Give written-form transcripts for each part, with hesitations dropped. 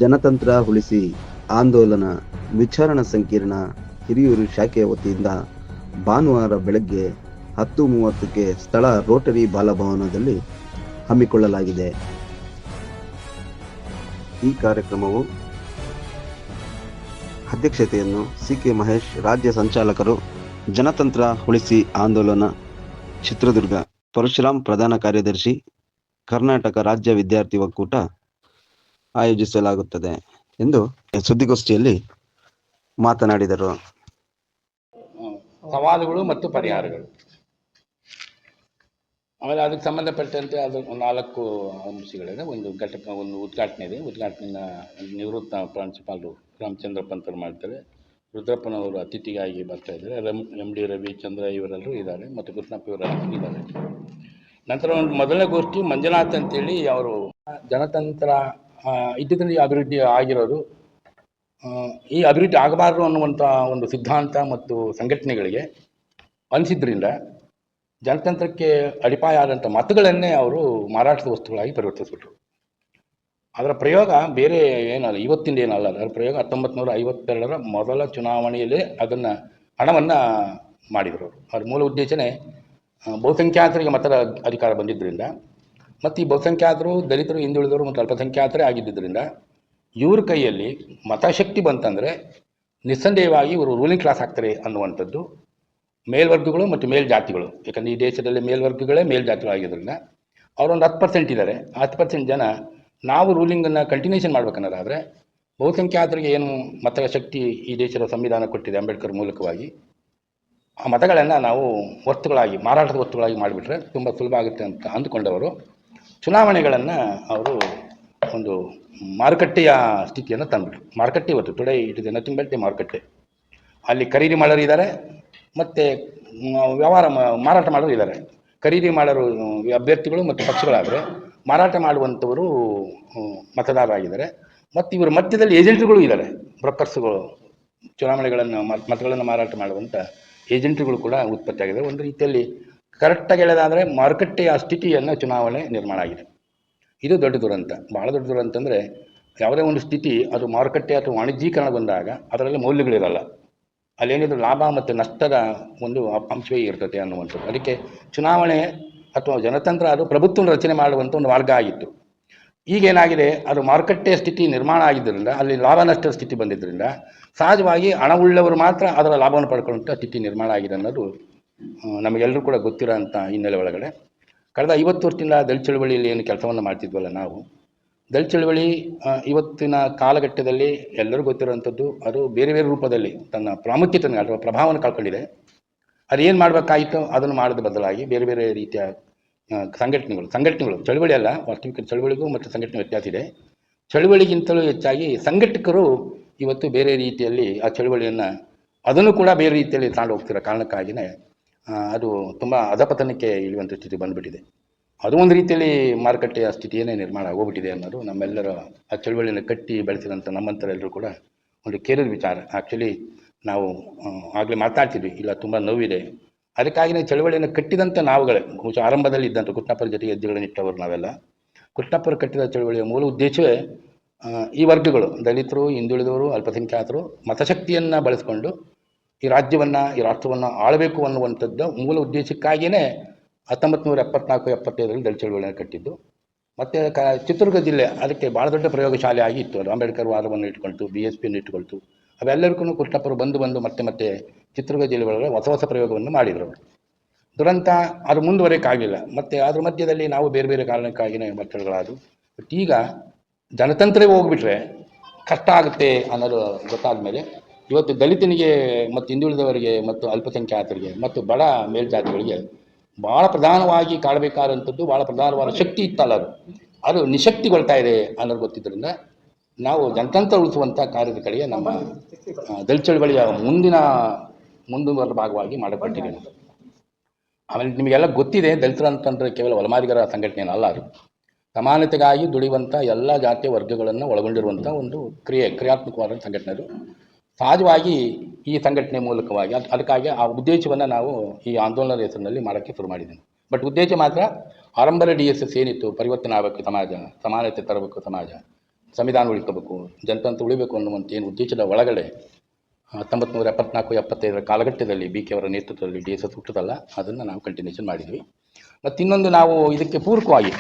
ಜನತಂತ್ರ ಉಳಿಸಿ ಆಂದೋಲನ ವಿಚಾರಣಾ ಸಂಕಿರಣ ಹಿರಿಯೂರು ಶಾಖೆಯ ವತಿಯಿಂದ ಭಾನುವಾರ ಬೆಳಗ್ಗೆ 10:30ಕ್ಕೆ ಸ್ಥಳ ರೋಟರಿ ಬಾಲಭವನದಲ್ಲಿ ಹಮ್ಮಿಕೊಳ್ಳಲಾಗಿದೆ. ಈ ಕಾರ್ಯಕ್ರಮವು ಅಧ್ಯಕ್ಷತೆಯನ್ನು ಸಿ.ಕೆ. ಮಹೇಶ್, ರಾಜ್ಯ ಸಂಚಾಲಕರು, ಜನತಂತ್ರ ಉಳಿಸಿ ಆಂದೋಲನ ಚಿತ್ರದುರ್ಗ, ಪರಶುರಾಮ್, ಪ್ರಧಾನ ಕಾರ್ಯದರ್ಶಿ, ಕರ್ನಾಟಕ ರಾಜ್ಯ ವಿದ್ಯಾರ್ಥಿ ಒಕ್ಕೂಟ ಆಯೋಜಿಸಲಾಗುತ್ತದೆ ಎಂದು ಸುದ್ದಿಗೋಷ್ಠಿಯಲ್ಲಿ ಮಾತನಾಡಿದರು. ಸವಾಲುಗಳು ಮತ್ತು ಪರಿಹಾರಗಳು, ಆಮೇಲೆ ಅದಕ್ಕೆ ಸಂಬಂಧಪಟ್ಟಂತೆ ಅದು 4 ಅಂಶಗಳಿದೆ. ಒಂದು ಉದ್ಘಾಟನೆ ಇದೆ. ಉದ್ಘಾಟನೆಯ ನಿವೃತ್ತ ಪ್ರಾಂಶುಪಾಲರು ರಾಮಚಂದ್ರ ಪಂತರು ಮಾಡ್ತಾರೆ. ರುದ್ರಪ್ಪನವರು ಅತಿಥಿಯಾಗಿ ಬರ್ತಾ ಇದ್ದಾರೆ. ಎಂ.ಡಿ. ರವಿಚಂದ್ರ ಇವರೆಲ್ಲರೂ ಇದ್ದಾರೆ ಮತ್ತು ಕೃಷ್ಣಪ್ಪ ಇವರೆಲ್ಲರೂ ಇದ್ದಾರೆ. ನಂತರ ಒಂದು ಮೊದಲನೇ ಗೋಷ್ಠಿ ಮಂಜುನಾಥ್ ಅಂತೇಳಿ ಅವರು ಜನತಂತ್ರ ಇದ್ದಿದ್ದಲ್ಲಿ ಅಭಿವೃದ್ಧಿ ಆಗಿರೋದು, ಈ ಅಭಿವೃದ್ಧಿ ಆಗಬಾರದು ಅನ್ನುವಂಥ ಒಂದು ಸಿದ್ಧಾಂತ ಮತ್ತು ಸಂಘಟನೆಗಳಿಗೆ ಅನಿಸಿದ್ರಿಂದ ಜನತಂತ್ರಕ್ಕೆ ಅಡಿಪಾಯ ಆದಂಥ ಮತಗಳನ್ನೇ ಅವರು ಮಾರಾಟದ ವಸ್ತುಗಳಾಗಿ ಪರಿವರ್ತಿಸ್ಬಿಟ್ರು. ಅದರ ಪ್ರಯೋಗ ಬೇರೆ ಏನಲ್ಲ, ಇವತ್ತಿಂದ ಏನಲ್ಲ. ಅದರ ಪ್ರಯೋಗ 1952ರ ಮೊದಲ ಚುನಾವಣೆಯಲ್ಲಿ ಅದನ್ನು ಹಣವನ್ನು ಮಾಡಿದರು. ಅವ್ರ ಮೂಲ ಉದ್ದೇಶನೇ ಬಹುಸಂಖ್ಯಾತರಿಗೆ ಮತದ ಅಧಿಕಾರ ಬಂದಿದ್ದರಿಂದ ಮತ್ತು ಈ ಬಹುಸಂಖ್ಯಾತರು, ದಲಿತರು, ಹಿಂದುಳಿದವರು ಮತ್ತು ಅಲ್ಪಸಂಖ್ಯಾತರೇ ಆಗಿದ್ದರಿಂದ ಇವ್ರ ಕೈಯಲ್ಲಿ ಮತಶಕ್ತಿ ಬಂತಂದರೆ ನಿಸ್ಸಂದೇಹವಾಗಿ ಇವರು ರೂಲಿಂಗ್ ಕ್ಲಾಸ್ ಆಗ್ತಾರೆ ಅನ್ನುವಂಥದ್ದು ಮೇಲ್ವರ್ಗಗಳು ಮತ್ತು ಮೇಲ್ಜಾತಿಗಳು. ಯಾಕಂದರೆ ಈ ದೇಶದಲ್ಲಿ ಮೇಲ್ವರ್ಗಗಳೇ ಮೇಲ್ಜಾತಿಗಳಾಗಿದ್ದರಿಂದ ಅವರೊಂದು 10% ಇದ್ದಾರೆ. 10% ಜನ ನಾವು ರೂಲಿಂಗನ್ನು ಕಂಟಿನ್ಯೂಷನ್ ಮಾಡ್ಬೇಕನ್ನೋದಾದರೆ ಬಹುಸಂಖ್ಯಾತರಿಗೆ ಏನು ಮತಗಳ ಶಕ್ತಿ ಈ ದೇಶದ ಸಂವಿಧಾನ ಕೊಟ್ಟಿದೆ ಅಂಬೇಡ್ಕರ್ ಮೂಲಕವಾಗಿ, ಆ ಮತಗಳನ್ನು ನಾವು ವಸ್ತುಗಳಾಗಿ, ಮಾರಾಟದ ವಸ್ತುಗಳಾಗಿ ಮಾಡಿಬಿಟ್ರೆ ತುಂಬ ಸುಲಭ ಆಗುತ್ತೆ ಅಂತ ಅಂದುಕೊಂಡವರು ಚುನಾವಣೆಗಳನ್ನು ಅವರು ಒಂದು ಮಾರುಕಟ್ಟೆಯ ಸ್ಥಿತಿಯನ್ನು ತಂದುಬಿಟ್ರು. ಮಾರುಕಟ್ಟೆ ಇವತ್ತು today it is nothing but the ಮಾರುಕಟ್ಟೆ. ಅಲ್ಲಿ ಖರೀದಿ ಮಾಡೋರು ಇದ್ದಾರೆ ಮತ್ತು ಮಾರಾಟ ಮಾಡೋರು ಇದ್ದಾರೆ. ಖರೀದಿ ಮಾಡೋರು ಅಭ್ಯರ್ಥಿಗಳು ಮತ್ತು ಪಕ್ಷಗಳಾದರೆ, ಮಾರಾಟ ಮಾಡುವಂಥವರು ಮತದಾರರಾಗಿದ್ದಾರೆ. ಮತ್ತು ಇವರ ಮಧ್ಯದಲ್ಲಿ ಏಜೆಂಟ್ಗಳು ಇದ್ದಾರೆ, ಬ್ರೋಕರ್ಸ್ಗಳು, ಚುನಾವಣೆಗಳನ್ನು ಮತಗಳನ್ನು ಮಾರಾಟ ಮಾಡುವಂಥ ಏಜೆಂಟ್ಗಳು ಕೂಡ ಉತ್ಪತ್ತಿಯಾಗಿದೆ. ಒಂದು ರೀತಿಯಲ್ಲಿ ಕರೆಕ್ಟಾಗಿ ಹೇಳೋದಾದರೆ ಮಾರುಕಟ್ಟೆಯ ಸ್ಥಿತಿಯನ್ನು ಚುನಾವಣೆ ನಿರ್ಮಾಣ ಆಗಿದೆ. ಇದು ದೊಡ್ಡ ದುರಂತ, ಭಾಳ ದೊಡ್ಡ ದುರಂತ. ಅಂದರೆ ಯಾವುದೇ ಒಂದು ಸ್ಥಿತಿ ಅದು ಮಾರುಕಟ್ಟೆ ಅಥವಾ ವಾಣಿಜ್ಯೀಕರಣಗೊಂಡಾಗ ಅದರಲ್ಲಿ ಮೌಲ್ಯಗಳಿರಲ್ಲ, ಅಲ್ಲೇನಿದ್ರು ಲಾಭ ಮತ್ತು ನಷ್ಟದ ಒಂದು ಅಂಶವೇ ಇರ್ತದೆ ಅನ್ನುವಂಥದ್ದು. ಅದಕ್ಕೆ ಚುನಾವಣೆ ಅಥವಾ ಜನತಂತ್ರ ಅದು ಪ್ರಭುತ್ವವನ್ನು ರಚನೆ ಮಾಡುವಂಥ ಒಂದು ಮಾರ್ಗ ಆಗಿತ್ತು. ಈಗೇನಾಗಿದೆ, ಅದು ಮಾರುಕಟ್ಟೆಯ ಸ್ಥಿತಿ ನಿರ್ಮಾಣ ಆಗಿದ್ದರಿಂದ, ಅಲ್ಲಿ ಲಾಭ ನಷ್ಟದ ಸ್ಥಿತಿ ಬಂದಿದ್ದರಿಂದ ಸಹಜವಾಗಿ ಹಣವುಳ್ಳವರು ಮಾತ್ರ ಅದರ ಲಾಭವನ್ನು ಪಡ್ಕೊಳ್ಳುವಂಥ ಸ್ಥಿತಿ ನಿರ್ಮಾಣ ಆಗಿದೆ ಅನ್ನೋದು ನಮಗೆಲ್ಲರೂ ಕೂಡ ಗೊತ್ತಿರೋಂಥ ಹಿನ್ನೆಲೆ ಒಳಗಡೆ ಕಳೆದ 50 ವರ್ಷದಿಂದ ದಲಿತ ಚಳವಳಿಯಲ್ಲಿ ಏನು ಕೆಲಸವನ್ನು ಮಾಡ್ತಿದ್ವಲ್ಲ ನಾವು, ದಲಿತ ಚಳವಳಿ ಇವತ್ತಿನ ಕಾಲಘಟ್ಟದಲ್ಲಿ ಎಲ್ಲರೂ ಗೊತ್ತಿರುವಂಥದ್ದು ಅದು ಬೇರೆ ಬೇರೆ ರೂಪದಲ್ಲಿ ತನ್ನ ಪ್ರಾಮುಖ್ಯತೆಯನ್ನು ಅಥವಾ ಪ್ರಭಾವವನ್ನು ಕಳ್ಕೊಂಡಿದೆ. ಅದೇನು ಮಾಡಬೇಕಾಗಿತ್ತು ಅದನ್ನು ಮಾಡೋದ ಬದಲಾಗಿ ಬೇರೆ ಬೇರೆ ರೀತಿಯ ಸಂಘಟನೆಗಳು ಚಳವಳಿ ಅಲ್ಲ, ವಾಸ್ತವಿಕ ಚಳವಳಿಗೂ ಮತ್ತು ಸಂಘಟನೆ ವ್ಯತ್ಯಾಸ ಇದೆ. ಚಳವಳಿಗಿಂತಲೂ ಹೆಚ್ಚಾಗಿ ಸಂಘಟಕರು ಇವತ್ತು ಬೇರೆ ರೀತಿಯಲ್ಲಿ ಆ ಚಳವಳಿಯನ್ನು ಅದನ್ನು ಕೂಡ ಬೇರೆ ರೀತಿಯಲ್ಲಿ ತಗೊಂಡು ಹೋಗ್ತಿರೋ ಕಾರಣಕ್ಕಾಗಿಯೇ ಅದು ತುಂಬ ಅಧಪತನಕ್ಕೆ ಇಳಿಯುವಂಥ ಸ್ಥಿತಿ ಬಂದುಬಿಟ್ಟಿದೆ. ಅದು ಒಂದು ರೀತಿಯಲ್ಲಿ ಮಾರುಕಟ್ಟೆಯ ಸ್ಥಿತಿಯೇ ನಿರ್ಮಾಣ ಆಗೋಗ್ಬಿಟ್ಟಿದೆ ಅನ್ನೋದು ನಮ್ಮೆಲ್ಲರ ಆ ಚಳವಳಿಯನ್ನು ಕಟ್ಟಿ ಬೆಳೆಸಿದಂಥ ನಮ್ಮಂಥರೆಲ್ಲರೂ ಕೂಡ ಒಂದು ಕೇರಿದ ವಿಚಾರ. ಆ್ಯಕ್ಚುಲಿ ನಾವು ಆಗಲೇ ಮಾತಾಡ್ತಿದ್ವಿ, ಇಲ್ಲ ತುಂಬ ನೋವಿದೆ. ಅದಕ್ಕಾಗಿಯೇ ಚಳವಳಿಯನ್ನು ಕಟ್ಟಿದಂಥ ನಾವುಗಳೇ ಆರಂಭದಲ್ಲಿ ಇದ್ದಂಥ ಕೃಷ್ಣಪ್ಪರ ಜೊತೆಗೆ ಹೆಜ್ಜೆಗಳನ್ನು ಇಟ್ಟವರು ನಾವೆಲ್ಲ. ಕೃಷ್ಣಪ್ಪರು ಕಟ್ಟಿದ ಚಳವಳಿಯ ಮೂಲ ಉದ್ದೇಶವೇ ಈ ವರ್ಗಗಳು, ದಲಿತರು, ಹಿಂದುಳಿದವರು, ಅಲ್ಪಸಂಖ್ಯಾತರು ಮತಶಕ್ತಿಯನ್ನು ಬಳಸಿಕೊಂಡು ಈ ರಾಜ್ಯವನ್ನು, ಈ ರಾಷ್ಟ್ರವನ್ನು ಆಳಬೇಕು ಅನ್ನುವಂಥದ್ದು ಮೂಲ ಉದ್ದೇಶಕ್ಕಾಗಿಯೇ 1974-75ರಲ್ಲಿ ದಲಿತ ಚಳವಳಿಯನ್ನು ಕಟ್ಟಿದ್ದು. ಮತ್ತು ಚಿತ್ರದುರ್ಗ ಜಿಲ್ಲೆ ಅದಕ್ಕೆ ಭಾಳ ದೊಡ್ಡ ಪ್ರಯೋಗಶಾಲೆ ಆಗಿತ್ತು. ಅದು ಅಂಬೇಡ್ಕರ್ ವಾದವನ್ನು ಇಟ್ಕೊಳ್ತು, BSPಯನ್ನು ಇಟ್ಕೊಳ್ತು. ಅವೆಲ್ಲರಿಗೂ ಕೃಷ್ಣಪ್ಪರು ಬಂದು ಮತ್ತೆ ಚಿತ್ರದುರ್ಗ ಜಿಲ್ಲೆ ಒಳಗೆ ಹೊಸ ಪ್ರಯೋಗವನ್ನು ಮಾಡಿದರು. ದುರಂತ ಅದು ಮುಂದುವರೆಯೋಕ್ಕಾಗಲಿಲ್ಲ. ಮತ್ತು ಅದ್ರ ಮಧ್ಯದಲ್ಲಿ ನಾವು ಬೇರೆ ಬೇರೆ ಕಾರಣಕ್ಕಾಗಿಯೇ ಒತ್ತಡಗಳಾದವು. ಬಟ್ ಈಗ ಜನತಂತ್ರವೇ ಹೋಗ್ಬಿಟ್ರೆ ಕಷ್ಟ ಆಗುತ್ತೆ ಅನ್ನೋದು ಗೊತ್ತಾದ ಮೇಲೆ ಇವತ್ತು ದಲಿತನಿಗೆ ಮತ್ತು ಹಿಂದುಳಿದವರಿಗೆ ಮತ್ತು ಅಲ್ಪಸಂಖ್ಯಾತರಿಗೆ ಮತ್ತು ಬಡ ಮೇಲ್ಜಾತಿಗಳಿಗೆ ಭಾಳ ಪ್ರಧಾನವಾಗಿ ಕಾಡಬೇಕಾದಂಥದ್ದು, ಭಾಳ ಪ್ರಧಾನವಾದ ಶಕ್ತಿ ಇತ್ತಲ್ಲ, ಅದು ನಿಶಕ್ತಿಗೊಳ್ತಾ ಇದೆ ಅನ್ನೋದು ಗೊತ್ತಿದ್ದರಿಂದ ನಾವು ಜನತಂತ್ರ ಉಳಿಸುವಂಥ ಕಾರ್ಯದ ಕಡೆಗೆ ನಮ್ಮ ದಲಿತ ಚಳವಳಿಯ ಮುಂದುವರೆದ ಭಾಗವಾಗಿ ಮಾಡಲ್ಪಟ್ಟಿದ್ದೇನೆ. ಆಮೇಲೆ ನಿಮಗೆಲ್ಲ ಗೊತ್ತಿದೆ, ದಲಿತರ ಅಂತಂದರೆ ಕೇವಲ ಒಲಮಾದಿಗರ ಸಂಘಟನೆಯಲ್ಲ, ಅದು ಸಮಾನತೆಗಾಗಿ ದುಡಿಯುವಂಥ ಎಲ್ಲ ಜಾತಿಯ ವರ್ಗಗಳನ್ನು ಒಳಗೊಂಡಿರುವಂಥ ಒಂದು ಕ್ರಿಯಾತ್ಮಕವಾದ ಸಂಘಟನೆ. ಅದು ಸಹಜವಾಗಿ ಈ ಸಂಘಟನೆ ಮೂಲಕವಾಗಿ ಅದಕ್ಕಾಗಿ ಆ ಉದ್ದೇಶವನ್ನು ನಾವು ಈ ಆಂದೋಲನದ ಹೆಸರಿನಲ್ಲಿ ಮಾಡೋಕ್ಕೆ ಶುರು ಮಾಡಿದ್ದೇನೆ. ಬಟ್ ಉದ್ದೇಶ ಮಾತ್ರ ಆರಂಭದ DSS ಏನಿತ್ತು, ಪರಿವರ್ತನೆ ಆಗಬೇಕು ಸಮಾಜ, ಸಮಾನತೆ ತರಬೇಕು ಸಮಾಜ, ಸಂವಿಧಾನ ಉಳಿಸ್ಕೋಬೇಕು, ಜನತಂತ್ರ ಉಳಿಬೇಕು ಅನ್ನುವಂಥ ಏನು ಉದ್ದೇಶದ ಒಳಗಡೆ 1974-75 ಕಾಲಘಟ್ಟದಲ್ಲಿ ಬಿ ಕೆ ಅವರ ನೇತೃತ್ವದಲ್ಲಿ DSS ಹುಟ್ಟುತ್ತಲ್ಲ, ಅದನ್ನು ನಾವು ಕಂಟಿನ್ಯೂಷನ್ ಮಾಡಿದ್ವಿ. ಮತ್ತು ಇನ್ನೊಂದು ನಾವು ಇದಕ್ಕೆ ಪೂರಕವಾಗಿ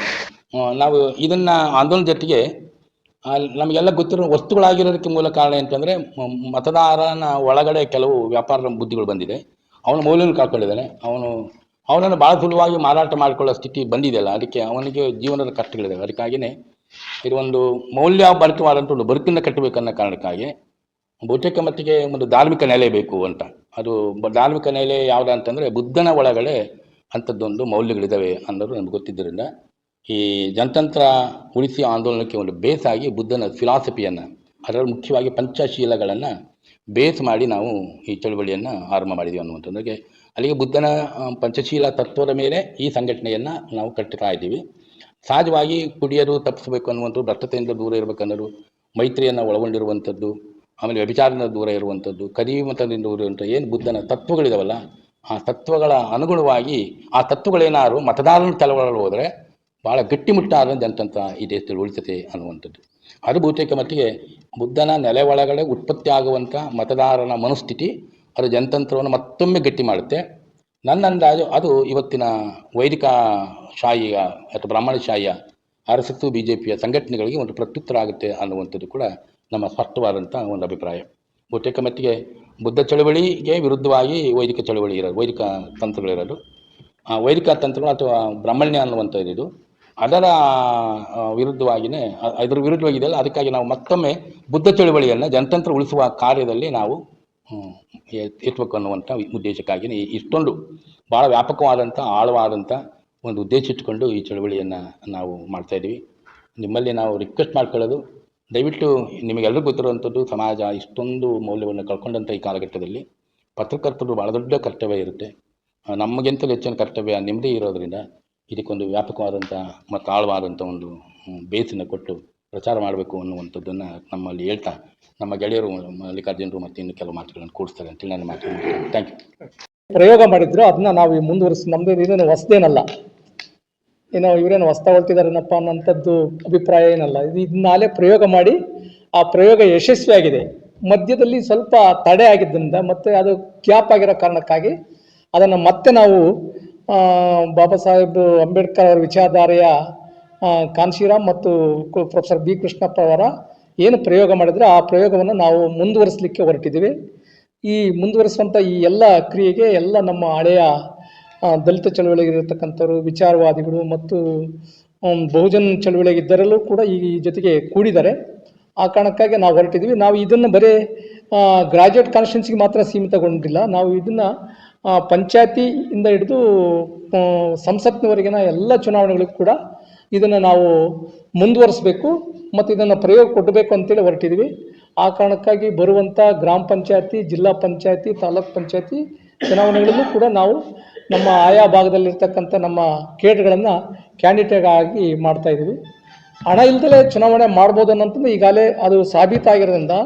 ನಾವು ಇದನ್ನು ಆಂದೋಲನ ಜೊತೆಗೆ ನಮಗೆಲ್ಲ ಗೊತ್ತಿರೋ ವಸ್ತುಗಳಾಗಿರೋದಕ್ಕೆ ಮೂಲ ಕಾರಣ ಅಂತಂದರೆ ಮತದಾರನ ಒಳಗಡೆ ಕೆಲವು ವ್ಯಾಪಾರ ಬುದ್ಧಿಗಳು ಬಂದಿದೆ. ಅವನ ಮೌಲ್ಯವನ್ನು ಕಳ್ಕೊಂಡಿದ್ದಾನೆ. ಅವನನ್ನು ಭಾಳ ಸುಲಭವಾಗಿ ಮಾರಾಟ ಮಾಡಿಕೊಳ್ಳೋ ಸ್ಥಿತಿ ಬಂದಿದೆಯಲ್ಲ, ಅದಕ್ಕೆ ಅವನಿಗೆ ಜೀವನದ ಕಷ್ಟಗಳಿದ್ದಾವೆ. ಅದಕ್ಕಾಗಿಯೇ ಇದೊಂದು ಮೌಲ್ಯಭರಿತವಾದಂಥ ಒಂದು ಬದುಕನ್ನು ಕಟ್ಟಬೇಕನ್ನೋ ಕಾರಣಕ್ಕಾಗಿ ಬಹುತೇಕ ಮಟ್ಟಿಗೆ ಒಂದು ಧಾರ್ಮಿಕ ನೆಲೆ ಬೇಕು ಅಂತ. ಅದು ಧಾರ್ಮಿಕ ನೆಲೆ ಯಾವುದು ಅಂತಂದರೆ ಬುದ್ಧನ ಒಳಗಡೆ ಅಂಥದ್ದೊಂದು ಮೌಲ್ಯಗಳಿದ್ದಾವೆ ಅನ್ನೋದು ನಮ್ಗೆ ಗೊತ್ತಿದ್ದರಿಂದ ಈ ಜನತಂತ್ರ ಉಳಿಸಿ ಆಂದೋಲನಕ್ಕೆ ಒಂದು ಬೇಸಾಗಿ ಬುದ್ಧನ ಫಿಲಾಸಫಿಯನ್ನು, ಅದರಲ್ಲಿ ಮುಖ್ಯವಾಗಿ ಪಂಚಶೀಲಗಳನ್ನು ಬೇಸ್ ಮಾಡಿ ನಾವು ಈ ಚಳುವಳಿಯನ್ನು ಆರಂಭ ಮಾಡಿದ್ದೀವಿ ಅನ್ನುವಂಥದ್ದಕ್ಕೆ ಅಲ್ಲಿಗೆ ಬುದ್ಧನ ಪಂಚಶೀಲ ತತ್ವದ ಮೇಲೆ ಈ ಸಂಘಟನೆಯನ್ನು ನಾವು ಕಟ್ಟುತ್ತಾ ಇದ್ದೀವಿ. ಸಹಜವಾಗಿ ಕುಡಿಯೋದು ತಪ್ಪಿಸಬೇಕು ಅನ್ನುವಂಥದ್ದು, ಭ್ರಷ್ಟತೆಯಿಂದ ದೂರ ಇರಬೇಕನ್ನೋದು, ಮೈತ್ರಿಯನ್ನು ಒಳಗೊಂಡಿರುವಂಥದ್ದು, ಆಮೇಲೆ ವ್ಯಭಿಚಾರದಿಂದ ದೂರ ಇರುವಂಥದ್ದು, ಕದಿಮತದಿಂದ ದೂರ ಇರುವಂಥ ಏನು ಬುದ್ಧನ ತತ್ವಗಳಿದಾವಲ್ಲ, ಆ ತತ್ವಗಳ ಅನುಗುಣವಾಗಿ ಆ ತತ್ವಗಳೇನಾದ್ರು ಮತದಾರನ ಚಳವಳಿಗೆ ಹೋದರೆ ಭಾಳ ಗಟ್ಟಿಮುಟ್ಟಾದ ಜನತಂತ್ರ ಈ ದೇಶದಲ್ಲಿ ಉಳಿತತೆ ಅನ್ನುವಂಥದ್ದು. ಅದು ಬಹುತೇಕ ಮಟ್ಟಿಗೆ ಬುದ್ಧನ ನೆಲೆ ಒಳಗಡೆ ಉತ್ಪತ್ತಿ ಆಗುವಂಥ ಮತದಾರನ ಮನಸ್ಥಿತಿ ಅದು ಜನತಂತ್ರವನ್ನು ಮತ್ತೊಮ್ಮೆ ಗಟ್ಟಿ ಮಾಡುತ್ತೆ. ನನ್ನ ಅಂದಾಜು ಅದು ಇವತ್ತಿನ ವೈದಿಕ ಶಾಹಿಯ ಅಥವಾ ಬ್ರಾಹ್ಮಣಶಾಹಿಯ RSS BJPಯ ಸಂಘಟನೆಗಳಿಗೆ ಒಂದು ಪ್ರತ್ಯುತ್ತರ ಆಗುತ್ತೆ ಅನ್ನುವಂಥದ್ದು ಕೂಡ ನಮ್ಮ ಸ್ಪಷ್ಟವಾದಂಥ ಒಂದು ಅಭಿಪ್ರಾಯ. ಬಹುತೇಕ ಮಟ್ಟಿಗೆ ಬುದ್ಧ ಚಳವಳಿಗೆ ವಿರುದ್ಧವಾಗಿ ವೈದಿಕ ಚಳವಳಿ ಇರೋದು, ವೈದಿಕ ತಂತ್ರಗಳಿರೋದು. ಆ ವೈದಿಕ ತಂತ್ರಗಳು ಅಥವಾ ಬ್ರಾಹ್ಮಣ್ಯ ಅನ್ನುವಂಥದ್ದು ಇದು, ಅದರ ವಿರುದ್ಧವಾಗಿಯೇ ಇದರ ವಿರುದ್ಧವಾಗಿದೆಯಲ್ಲ, ಅದಕ್ಕಾಗಿ ನಾವು ಮತ್ತೊಮ್ಮೆ ಬುದ್ಧ ಚಳವಳಿಯನ್ನು ಜನತಂತ್ರ ಉಳಿಸುವ ಕಾರ್ಯದಲ್ಲಿ ನಾವು ಎತ್ತಬೇಕು ಅನ್ನುವಂಥ ಉದ್ದೇಶಕ್ಕಾಗಿ ಇಷ್ಟೊಂದು ಭಾಳ ವ್ಯಾಪಕವಾದಂಥ ಆಳವಾದಂಥ ಒಂದು ಉದ್ದೇಶ ಇಟ್ಕೊಂಡು ಈ ಚಳವಳಿಯನ್ನು ನಾವು ಮಾಡ್ತಾಯಿದ್ದೀವಿ. ನಿಮ್ಮಲ್ಲಿ ನಾವು ರಿಕ್ವೆಸ್ಟ್ ಮಾಡ್ಕೊಳ್ಳೋದು, ದಯವಿಟ್ಟು ನಿಮಗೆಲ್ಲರಿಗೂ ಗೊತ್ತಿರುವಂಥದ್ದು ಸಮಾಜ ಇಷ್ಟೊಂದು ಮೌಲ್ಯವನ್ನು ಕಳ್ಕೊಂಡಂಥ ಈ ಕಾಲಘಟ್ಟದಲ್ಲಿ ಪತ್ರಕರ್ತರು ಭಾಳ ದೊಡ್ಡ ಕರ್ತವ್ಯ ಇರುತ್ತೆ. ನಮಗಿಂತಲೂ ಹೆಚ್ಚಿನ ಕರ್ತವ್ಯ ನಿಮ್ಮದೇ ಇರೋದರಿಂದ ಇದಕ್ಕೊಂದು ವ್ಯಾಪಕವಾದಂಥ ಮತ್ತು ಆಳವಾದಂಥ ಒಂದು ಬೇಸನ್ನು ಕೊಟ್ಟು ಪ್ರಚಾರ ಮಾಡಬೇಕು ಅನ್ನುವಂಥದ್ದನ್ನು ನಮ್ಮಲ್ಲಿ ಹೇಳ್ತಾ ನಮ್ಮ ಗೆಳೆಯರು ಮಲ್ಲಿಕಾರ್ಜುನರು ಮತ್ತು ಇನ್ನು ಕೆಲವು ಮಾತುಗಳನ್ನು ಕೂಡಿಸ್ತಾರೆ ಅಂತೇಳಿ ನನ್ನ ಮಾತು. Thank you. ಪ್ರಯೋಗ ಮಾಡಿದ್ರು ಅದನ್ನ ನಾವು ಮುಂದುವರಿಸಿ, ನಮ್ಮದು ಇದೇನು ಹೊಸದೇನಲ್ಲ, ಏನೋ ಇವರೇನು ಹೊಸ ಹೊಳ್ತಿದಾರೇನಪ್ಪ ಅನ್ನೋಂಥದ್ದು ಅಭಿಪ್ರಾಯ ಏನಲ್ಲ. ಇದನ್ನಾಲೇ ಪ್ರಯೋಗ ಮಾಡಿ ಆ ಪ್ರಯೋಗ ಯಶಸ್ವಿಯಾಗಿದೆ. ಮಧ್ಯದಲ್ಲಿ ಸ್ವಲ್ಪ ತಡೆ ಆಗಿದ್ದರಿಂದ ಮತ್ತು ಅದು ಗ್ಯಾಪ್ ಆಗಿರೋ ಕಾರಣಕ್ಕಾಗಿ ಅದನ್ನು ಮತ್ತೆ ನಾವು ಬಾಬಾ ಸಾಹೇಬ್ ಅಂಬೇಡ್ಕರ್ ಅವರ ವಿಚಾರಧಾರೆಯ ಕಾನ್ಶಿರಾಮ್ ಮತ್ತು ಪ್ರೊಫೆಸರ್ ಬಿ ಕೃಷ್ಣಪ್ಪ ಅವರ ಏನು ಪ್ರಯೋಗ ಮಾಡಿದ್ರೆ ಆ ಪ್ರಯೋಗವನ್ನು ನಾವು ಮುಂದುವರಿಸಲಿಕ್ಕೆ ಹೊರಟಿದ್ದೀವಿ. ಈ ಮುಂದುವರಿಸುವಂಥ ಈ ಎಲ್ಲ ಕ್ರಿಯೆಗೆ ಎಲ್ಲ ನಮ್ಮ ಹಳೆಯ ದಲಿತ ಚಳವಳಿಗಿರತಕ್ಕಂಥವ್ರು, ವಿಚಾರವಾದಿಗಳು ಮತ್ತು ಬಹುಜನ ಚಳವಳಿಗಿದ್ದರಲ್ಲೂ ಕೂಡ ಈ ಜೊತೆಗೆ ಕೂಡಿದ್ದಾರೆ. ಆ ಕಾರಣಕ್ಕಾಗಿ ನಾವು ಹೊರಟಿದ್ದೀವಿ. ನಾವು ಇದನ್ನು ಬರೀ ಗ್ರಾಜ್ಯುಯೇಟ್ ಕಾನ್ಸ್ಟಿಟ್ಯೂನ್ಸಿಗೆ ಮಾತ್ರ ಸೀಮಿತಗೊಂಡಿಲ್ಲ. ನಾವು ಇದನ್ನು ಪಂಚಾಯತಿಯಿಂದ ಹಿಡಿದು ಸಂಸತ್ನವರೆಗಿನ ಎಲ್ಲ ಚುನಾವಣೆಗಳಿಗೂ ಕೂಡ ಇದನ್ನು ನಾವು ಮುಂದುವರಿಸಬೇಕು ಮತ್ತು ಇದನ್ನು ಪ್ರಯೋಗ ಕೊಡಬೇಕು ಅಂತೇಳಿ ಹೊರಟಿದ್ದೀವಿ. ಆ ಕಾರಣಕ್ಕಾಗಿ ಬರುವಂಥ ಗ್ರಾಮ ಪಂಚಾಯತಿ, ಜಿಲ್ಲಾ ಪಂಚಾಯತಿ, ತಾಲೂಕ್ ಪಂಚಾಯತಿ ಚುನಾವಣೆಗಳಲ್ಲೂ ಕೂಡ ನಾವು ನಮ್ಮ ಆಯಾ ಭಾಗದಲ್ಲಿರ್ತಕ್ಕಂಥ ನಮ್ಮ ಕೇಡ್ಗಳನ್ನು ಕ್ಯಾಂಡಿಡೇಟ್ ಆಗಿ ಮಾಡ್ತಾಯಿದ್ದೀವಿ. ಹಣ ಇಲ್ಲದಲೇ ಚುನಾವಣೆ ಮಾಡ್ಬೋದು ಅನ್ನೋಂಥದ್ದು ಈಗಾಗಲೇ ಅದು ಸಾಬೀತಾಗಿರೋದ್ರಿಂದ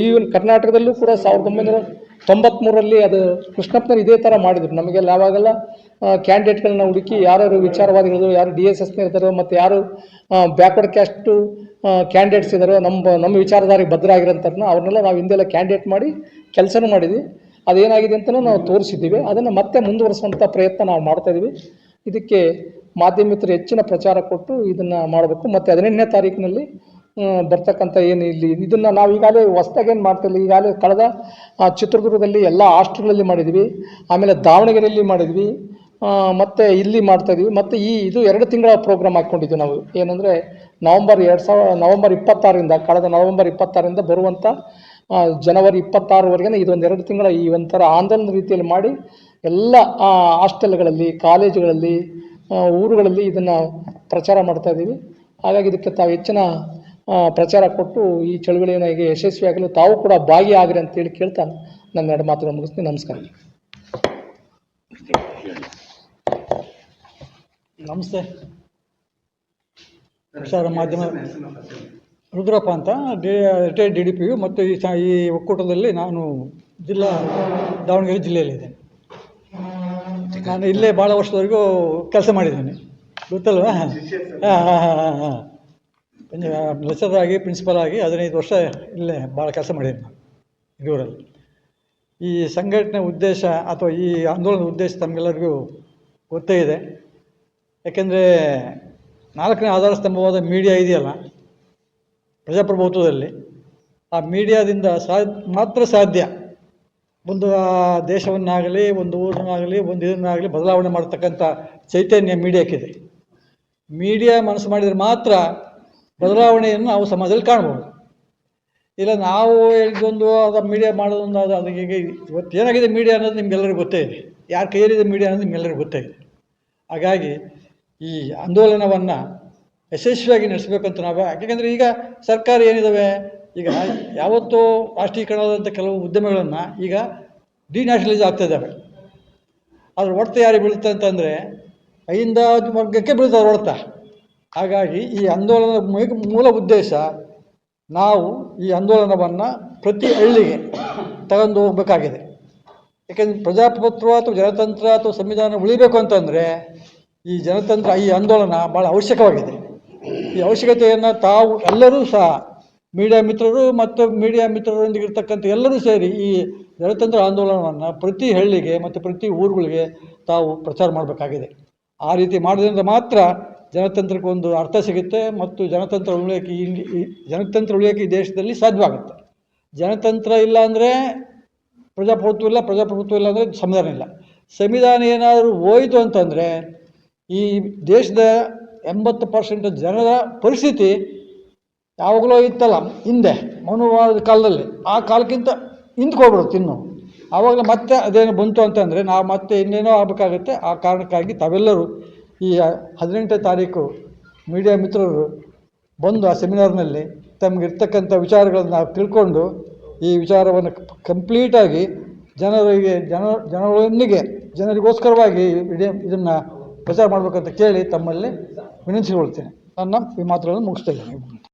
ಈವನ್ ಕರ್ನಾಟಕದಲ್ಲೂ ಕೂಡ 1993ರಲ್ಲಿ ಅದು ಕೃಷ್ಣಪ್ಪನವರು ಇದೇ ಥರ ಮಾಡಿದರು. ನಮಗೆಲ್ಲ ಯಾವಾಗೆಲ್ಲ ಕ್ಯಾಂಡಿಡೇಟ್ಗಳನ್ನ ಹುಡುಕಿ ಯಾರು ವಿಚಾರವಾದಿಗಳು, ಯಾರು DSSನ ಇರ್ತಾರೋ ಮತ್ತು ಯಾರು ಬ್ಯಾಕ್ವರ್ಡ್ ಕ್ಯಾಸ್ಟು ಕ್ಯಾಂಡಿಡೇಟ್ಸ್ ಇದ್ದಾರೋ, ನಮ್ಮ ವಿಚಾರಧಾರೆಗೆ ಭದ್ರ ಆಗಿರೋಂಥವ್ರನ್ನ ಅವ್ರನ್ನೆಲ್ಲ ನಾವು ಹಿಂದೆಲ್ಲ ಕ್ಯಾಂಡಿಡೇಟ್ ಮಾಡಿ ಕೆಲಸನೂ ಮಾಡಿದ್ವಿ. ಅದೇನಾಗಿದೆ ಅಂತಲೂ ನಾವು ತೋರಿಸಿದ್ದೀವಿ. ಅದನ್ನು ಮತ್ತೆ ಮುಂದುವರಿಸುವಂಥ ಪ್ರಯತ್ನ ನಾವು ಮಾಡ್ತಾಯಿದ್ದೀವಿ. ಇದಕ್ಕೆ ಮಾಧ್ಯಮಿಕರು ಹೆಚ್ಚಿನ ಪ್ರಚಾರ ಕೊಟ್ಟು ಇದನ್ನು ಮಾಡಬೇಕು. ಮತ್ತು 18ನೇ ತಾರೀಕಿನಲ್ಲಿ ಬರ್ತಕ್ಕಂಥ ಏನು ಇಲ್ಲಿ ಇದನ್ನು ನಾವು ಈಗಾಗಲೇ ಹೊಸ್ದಾಗೇನು ಮಾಡ್ತಿಲ್ಲ. ಈಗಾಗಲೇ ಕಳೆದ ಚಿತ್ರದುರ್ಗದಲ್ಲಿ ಎಲ್ಲ ಹಾಸ್ಟೆಲ್ಗಳಲ್ಲಿ ಮಾಡಿದ್ವಿ, ಆಮೇಲೆ ದಾವಣಗೆರೆಯಲ್ಲಿ ಮಾಡಿದ್ವಿ, ಮತ್ತು ಇಲ್ಲಿ ಮಾಡ್ತಾಯಿದ್ವಿ. ಮತ್ತು ಇದು 2 ತಿಂಗಳ ಪ್ರೋಗ್ರಾಮ್ ಹಾಕ್ಕೊಂಡಿದ್ವಿ ನಾವು. ಏನಂದರೆ ನವಂಬರ್ 26ರಿಂದ ಕಳೆದ ನವಂಬರ್ 26ರಿಂದ ಬರುವಂಥ ಜನವರಿ 26ವರೆಗೆ ಇದೊಂದು 2 ತಿಂಗಳ ಈ ಒಂಥರ ಆಂದೋಲನ ರೀತಿಯಲ್ಲಿ ಮಾಡಿ ಎಲ್ಲ ಹಾಸ್ಟೆಲ್ಗಳಲ್ಲಿ, ಕಾಲೇಜುಗಳಲ್ಲಿ, ಊರುಗಳಲ್ಲಿ ಇದನ್ನು ಪ್ರಚಾರ ಮಾಡ್ತಾಯಿದ್ದೀವಿ. ಹಾಗಾಗಿ ಇದಕ್ಕೆ ತಾವು ಹೆಚ್ಚಿನ ಪ್ರಚಾರ ಕೊಟ್ಟು ಈ ಚಳವಳಿಯನ್ನು ಹೇಗೆ ಯಶಸ್ವಿಯಾಗಲು ತಾವು ಕೂಡ ಭಾಗಿಯಾಗ್ರಿ ಅಂತೇಳಿ ಕೇಳ್ತಾ ನನ್ನ 2 ಮಾತುಗಳನ್ನು ಮುಗಿಸ್ತೀನಿ. ನಮಸ್ಕಾರ. ನಮಸ್ತೆ. ಪ್ರಸಾರ ಮಾಧ್ಯಮ ರುದ್ರಪ್ಪ ಅಂತ, ರಿಟೈರ್ಡ್ DDPU ಮತ್ತು ಈ ಒಕ್ಕೂಟದಲ್ಲಿ ನಾನು ದಾವಣಗೆರೆ ಜಿಲ್ಲೆಯಲ್ಲಿದ್ದೇನೆ. ನಾನು ಇಲ್ಲೇ ಭಾಳ ವರ್ಷದವರೆಗೂ ಕೆಲಸ ಮಾಡಿದ್ದೇನೆ, ಗೊತ್ತಲ್ವಾ? ಹಾಂ ಹಾಂ ಹಾಂ ಹಾಂ ಹಾಂ ಲೆಕ್ಚರರ್ ಆಗಿ ಪ್ರಿನ್ಸಿಪಲ್ ಆಗಿ 15 ವರ್ಷ ಇಲ್ಲೇ ಭಾಳ ಕೆಲಸ ಮಾಡಿದ್ದೀನಿ ನಾನು ಹಿರಿಯೂರಲ್ಲಿ. ಈ ಸಂಘಟನೆ ಉದ್ದೇಶ ಅಥವಾ ಈ ಆಂದೋಲನದ ಉದ್ದೇಶ ತಮಗೆಲ್ಲರಿಗೂ ಗೊತ್ತೇ ಇದೆ. ಯಾಕೆಂದರೆ 4ನೇ ಆಧಾರ ಸ್ತಂಭವಾದ ಮೀಡಿಯಾ ಇದೆಯಲ್ಲ ಪ್ರಜಾಪ್ರಭುತ್ವದಲ್ಲಿ, ಆ ಮೀಡಿಯಾದಿಂದ ಮಾತ್ರ ಸಾಧ್ಯ ಒಂದು ದೇಶವನ್ನಾಗಲಿ, ಒಂದು ಊರನ್ನಾಗಲಿ, ಒಂದು ಇದನ್ನಾಗಲಿ ಬದಲಾವಣೆ ಮಾಡ್ತಕ್ಕಂಥ ಚೈತನ್ಯ ಮೀಡಿಯಾಕ್ಕಿದೆ. ಮೀಡಿಯಾ ಮನಸ್ಸು ಮಾಡಿದರೆ ಮಾತ್ರ ಬದಲಾವಣೆಯನ್ನು ನಾವು ಸಮಾಜದಲ್ಲಿ ಕಾಣ್ಬೋದು. ಇಲ್ಲ ನಾವು ಹೇಳಿದೊಂದು ಅದು ಮೀಡಿಯಾ ಮಾಡೋದೊಂದು ಅದಕ್ಕೆ ಇವತ್ತು ಏನಾಗಿದೆ ಮೀಡಿಯಾ ಅನ್ನೋದು ನಿಮಗೆಲ್ಲರಿಗೂ ಗೊತ್ತೇ ಇದೆ. ಯಾರ ಕೈಯಲ್ಲಿದೆ ಮೀಡಿಯಾ ಅನ್ನೋದು ನಿಮಗೆಲ್ಲರಿಗೂ ಗೊತ್ತೇ ಇದೆ. ಹಾಗಾಗಿ ಈ ಆಂದೋಲನವನ್ನು ಯಶಸ್ವಿಯಾಗಿ ನಡೆಸಬೇಕಂತ ನಾವು, ಯಾಕೆಂದರೆ ಈಗ ಸರ್ಕಾರ ಏನಿದ್ದಾವೆ, ಈಗ ಯಾವತ್ತೂ ರಾಷ್ಟ್ರೀಕರಣವಾದಂಥ ಕೆಲವು ಉದ್ಯಮಗಳನ್ನು ಈಗ ಡಿನ್ಯಾಷನಲೈಸ್ ಆಗ್ತಾ ಇದ್ದಾವೆ. ಅದ್ರ ಹೊಡೆತ ಯಾರಿಗೆ ಬೀಳುತ್ತೆ ಅಂತಂದರೆ ಅಹಿಂದ ವರ್ಗಕ್ಕೆ ಬೀಳ್ತದೆ ಹೊಡೆತ. ಹಾಗಾಗಿ ಈ ಆಂದೋಲನದ ಮೂಲ ಉದ್ದೇಶ, ನಾವು ಈ ಆಂದೋಲನವನ್ನು ಪ್ರತಿ ಹಳ್ಳಿಗೆ ತಗೊಂಡು ಹೋಗಬೇಕಾಗಿದೆ. ಯಾಕೆಂದರೆ ಪ್ರಜಾಪ್ರಭುತ್ವ ಅಥವಾ ಜನತಂತ್ರ ಅಥವಾ ಸಂವಿಧಾನ ಉಳಿಬೇಕು ಅಂತಂದರೆ ಈ ಆಂದೋಲನ ಭಾಳ ಅವಶ್ಯಕವಾಗಿದೆ. ಈ ಅವಶ್ಯಕತೆಯನ್ನು ತಾವು ಎಲ್ಲರೂ ಸಹ ಮೀಡಿಯಾ ಮಿತ್ರರು ಮತ್ತು ಮೀಡಿಯಾ ಮಿತ್ರರೊಂದಿಗಿರ್ತಕ್ಕಂಥ ಎಲ್ಲರೂ ಸೇರಿ ಈ ಜನತಂತ್ರ ಆಂದೋಲನವನ್ನು ಪ್ರತಿ ಹಳ್ಳಿಗೆ ಮತ್ತು ಪ್ರತಿ ಊರುಗಳಿಗೆ ತಾವು ಪ್ರಚಾರ ಮಾಡಬೇಕಾಗಿದೆ. ಆ ರೀತಿ ಮಾಡೋದ್ರಿಂದ ಮಾತ್ರ ಜನತಂತ್ರಕ್ಕೆ ಒಂದು ಅರ್ಥ ಸಿಗುತ್ತೆ ಮತ್ತು ಜನತಂತ್ರ ಉಳಿಯೋಕ್ಕೆ ಈ ದೇಶದಲ್ಲಿ ಸಾಧ್ಯವಾಗುತ್ತೆ. ಜನತಂತ್ರ ಇಲ್ಲ ಅಂದರೆ ಪ್ರಜಾಪ್ರಭುತ್ವ ಇಲ್ಲ, ಪ್ರಜಾಪ್ರಭುತ್ವ ಇಲ್ಲ ಅಂದರೆ ಸಂವಿಧಾನ ಇಲ್ಲ. ಸಂವಿಧಾನ ಏನಾದರೂ ಹೋಯಿತು ಅಂತಂದರೆ ಈ ದೇಶದ 80% ಜನರ ಪರಿಸ್ಥಿತಿ ಯಾವಾಗಲೂ ಇತ್ತಲ್ಲ ಹಿಂದೆ ಮನುವಾದ ಕಾಲದಲ್ಲಿ, ಆ ಕಾಲಕ್ಕಿಂತ ಹಿಂದ್ಕೋಗ್ಬಿಡುತ್ತೆ ಇನ್ನು. ಆವಾಗಲೇ ಮತ್ತೆ ಅದೇನು ಬಂತು ಅಂತಂದರೆ ನಾವು ಮತ್ತೆ ಇನ್ನೇನೋ ಆಗಬೇಕಾಗುತ್ತೆ. ಆ ಕಾರಣಕ್ಕಾಗಿ ತಾವೆಲ್ಲರೂ ಈ 18ನೇ ತಾರೀಕು ಮೀಡಿಯಾ ಮಿತ್ರರು ಬಂದು ಆ ಸೆಮಿನಾರ್ನಲ್ಲಿ ತಮಗಿರ್ತಕ್ಕಂಥ ವಿಚಾರಗಳನ್ನು ತಿಳ್ಕೊಂಡು ಈ ವಿಚಾರವನ್ನು ಕಂಪ್ಲೀಟಾಗಿ ಜನರಿಗೋಸ್ಕರವಾಗಿ ಇದನ್ನು ಪ್ರಚಾರ ಮಾಡಬೇಕಂತ ಕೇಳಿ ತಮ್ಮಲ್ಲಿ ವಿನಂತಿಸಿಕೊಳ್ತೇನೆ. ನನ್ನ ಈ ಮಾತುಗಳನ್ನು ಮುಗಿಸ್ತಾ ಇದ್ದೇನೆ.